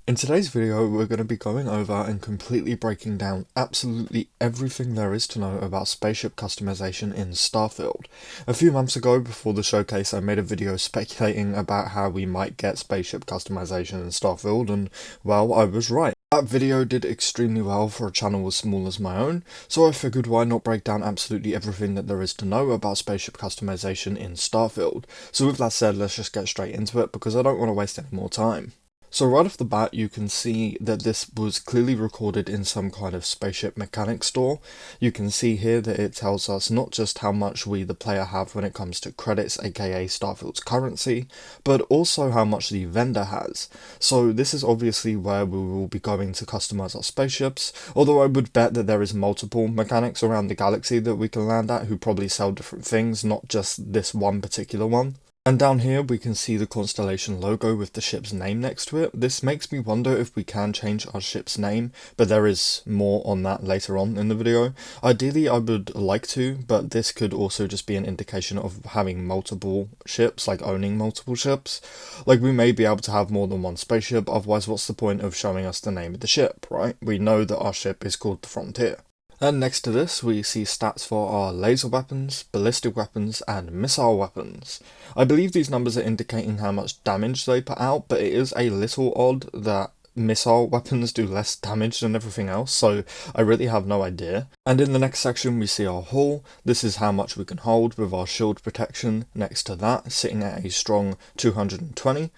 In today's video, we're going to be going over and completely breaking down absolutely everything there is to know about spaceship customization in Starfield. A few months ago, before the showcase, I made a video speculating about how we might get spaceship customization in Starfield, and well, I was right. That video did extremely well for a channel as small as my own, so I figured why not break down absolutely everything that there is to know about spaceship customization in Starfield. So with that said, let's just get straight into it because I don't want to waste any more time. So right off the bat, you can see that this was clearly recorded in some kind of spaceship mechanics store. You can see here that it tells us not just how much we, the player, have when it comes to credits, aka Starfield's currency, but also how much the vendor has. So this is obviously where we will be going to customize our spaceships, although I would bet that there is multiple mechanics around the galaxy that we can land at who probably sell different things, not just this one particular one. And down here we can see the Constellation logo with the ship's name next to it. This makes me wonder if we can change our ship's name, but there is more on that later on in the video. Ideally I would like to, but this could also just be an indication of having multiple ships, like owning multiple ships. Like we may be able to have more than one spaceship, otherwise what's the point of showing us the name of the ship, right? We know that our ship is called the Frontier. And next to this, we see stats for our laser weapons, ballistic weapons, and missile weapons. I believe these numbers are indicating how much damage they put out, but it is a little odd that missile weapons do less damage than everything else, so I really have no idea. And in the next section we see our hull. This is how much we can hold with our shield protection next to that, sitting at a strong 220.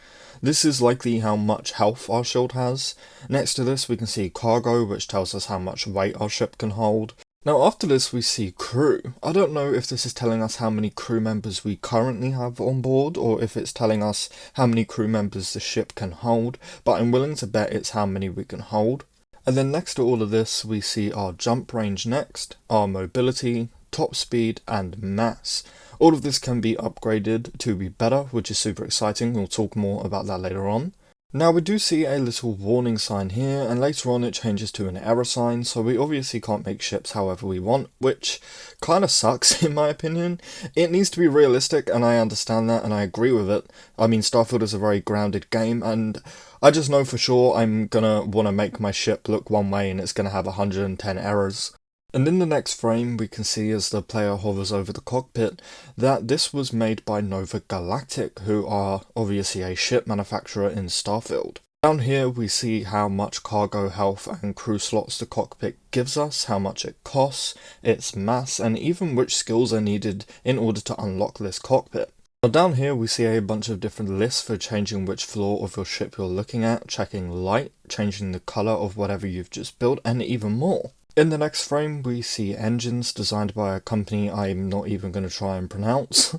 This is likely how much health our shield has. Next to this we can see cargo, which tells us how much weight our ship can hold. Now after this we see crew. I don't know if this is telling us how many crew members we currently have on board, or if it's telling us how many crew members the ship can hold, but I'm willing to bet it's how many we can hold. And then next to all of this we see our jump range next, our mobility, top speed, and mass. All of this can be upgraded to be better, which is super exciting. We'll talk more about that later on. Now we do see a little warning sign here, and later on it changes to an error sign, so we obviously can't make ships however we want, which kinda sucks in my opinion. It needs to be realistic, and I understand that, and I agree with it. I mean, Starfield is a very grounded game, and I just know for sure I'm gonna wanna make my ship look one way and it's gonna have 110 errors. And in the next frame we can see as the player hovers over the cockpit that this was made by Nova Galactic, who are obviously a ship manufacturer in Starfield. Down here we see how much cargo health and crew slots the cockpit gives us, how much it costs, its mass, and even which skills are needed in order to unlock this cockpit. Now down here we see a bunch of different lists for changing which floor of your ship you're looking at, checking light, changing the colour of whatever you've just built, and even more. In the next frame we see engines designed by a company I'm not even going to try and pronounce.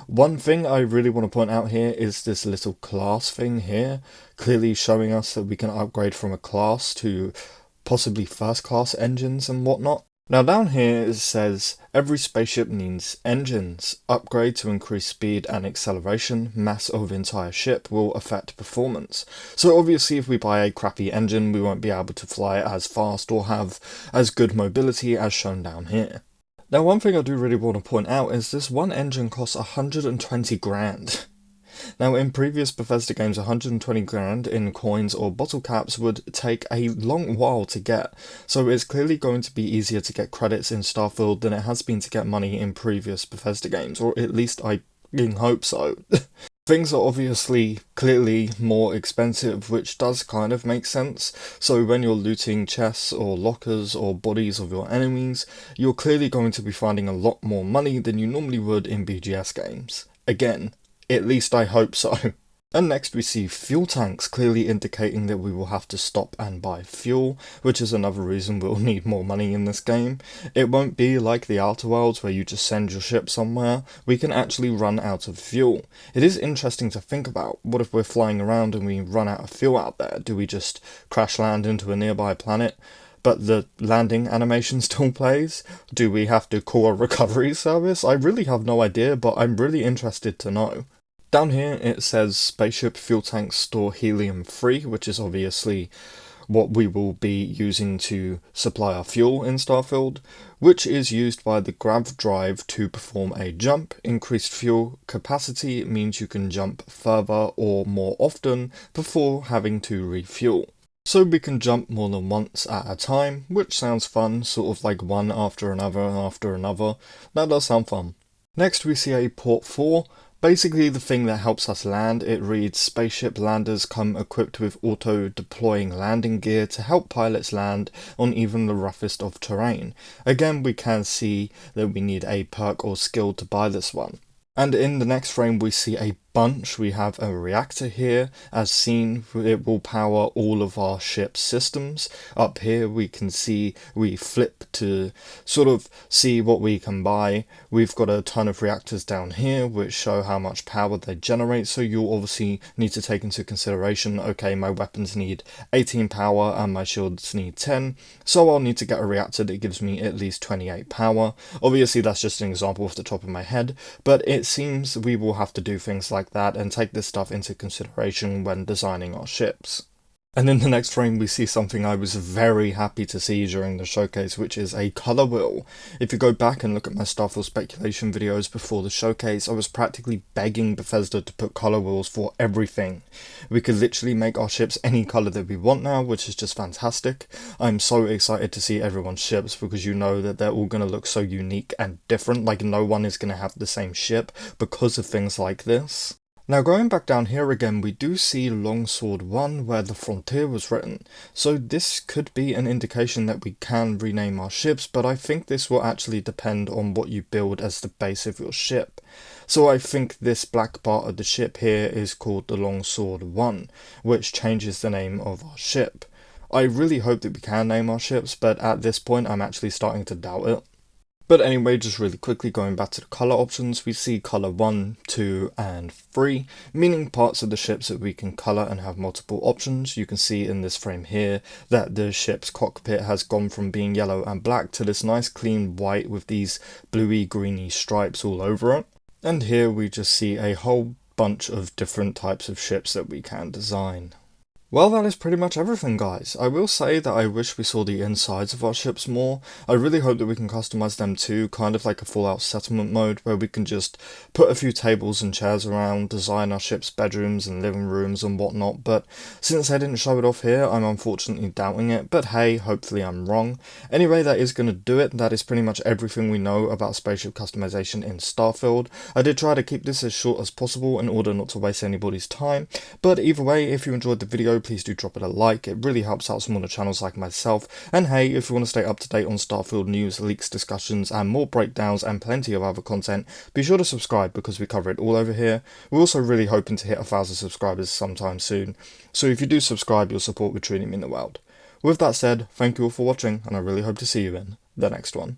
One thing I really want to point out here is this little class thing here, clearly showing us that we can upgrade from a class to possibly first class engines and whatnot. Now down here it says, every spaceship needs engines. Upgrade to increase speed and acceleration. Mass of entire ship will affect performance. So obviously if we buy a crappy engine we won't be able to fly as fast or have as good mobility as shown down here. Now one thing I do really want to point out is this one engine costs 120 grand. Now in previous Bethesda games 120 grand in coins or bottle caps would take a long while to get, so it's clearly going to be easier to get credits in Starfield than it has been to get money in previous Bethesda games, or at least I hope so. Things are obviously clearly more expensive, which does kind of make sense, so when you're looting chests or lockers or bodies of your enemies, you're clearly going to be finding a lot more money than you normally would in BGS games. Again, at least I hope so. And next we see fuel tanks, clearly indicating that we will have to stop and buy fuel, which is another reason we'll need more money in this game. It won't be like the Outer Worlds where you just send your ship somewhere. We can actually run out of fuel. It is interesting to think about. What if we're flying around and we run out of fuel out there? Do we just crash land into a nearby planet? But the landing animation still plays? Do we have to call a recovery service? I really have no idea, but I'm really interested to know. Down here it says spaceship fuel tanks store helium-3, which is obviously what we will be using to supply our fuel in Starfield, which is used by the grav drive to perform a jump. Increased fuel capacity means you can jump further or more often before having to refuel. So we can jump more than once at a time, which sounds fun, sort of like one after another and after another. That does sound fun. Next we see a port 4, basically the thing that helps us land. It reads, spaceship landers come equipped with auto-deploying landing gear to help pilots land on even the roughest of terrain. Again, we can see that we need a perk or skill to buy this one. And in the next frame we see a bunch. We have a reactor here. As seen, it will power all of our ship's systems. Up here we can see we flip to sort of see what we can buy. We've got a ton of reactors down here which show how much power they generate, so you'll obviously need to take into consideration, okay, my weapons need 18 power and my shields need 10, so I'll need to get a reactor that gives me at least 28 power. Obviously that's just an example off the top of my head, but it seems we will have to do things like that and take this stuff into consideration when designing our ships. And in the next frame we see something I was very happy to see during the showcase, which is a colour wheel. If you go back and look at my Starfield speculation videos before the showcase, I was practically begging Bethesda to put colour wheels for everything. We could literally make our ships any colour that we want now, which is just fantastic. I'm so excited to see everyone's ships because you know that they're all going to look so unique and different, like no one is going to have the same ship because of things like this. Now going back down here again, we do see Longsword 1 where the Frontier was written, so this could be an indication that we can rename our ships, but I think this will actually depend on what you build as the base of your ship. So I think this black part of the ship here is called the Longsword 1, which changes the name of our ship. I really hope that we can name our ships, but at this point I'm actually starting to doubt it. But anyway, just really quickly going back to the colour options, we see colour 1, 2 and 3, meaning parts of the ships that we can colour and have multiple options. You can see in this frame here that the ship's cockpit has gone from being yellow and black to this nice clean white with these bluey greeny stripes all over it. And here we just see a whole bunch of different types of ships that we can design. Well, that is pretty much everything, guys. I will say that I wish we saw the insides of our ships more. I really hope that we can customize them too, kind of like a Fallout settlement mode, where we can just put a few tables and chairs around, design our ship's bedrooms and living rooms and whatnot, but since they didn't show it off here, I'm unfortunately doubting it, but hey, hopefully I'm wrong. Anyway, that is going to do it. That is pretty much everything we know about spaceship customization in Starfield. I did try to keep this as short as possible in order not to waste anybody's time, but either way, if you enjoyed the video, please do drop it a like. It really helps out smaller channels like myself. And hey, if you want to stay up to date on Starfield news, leaks, discussions and more breakdowns and plenty of other content, be sure to subscribe because we cover it all over here. We're also really hoping to hit 1,000 subscribers sometime soon, so if you do subscribe, your support would truly mean the world. With that said, thank you all for watching and I really hope to see you in the next one.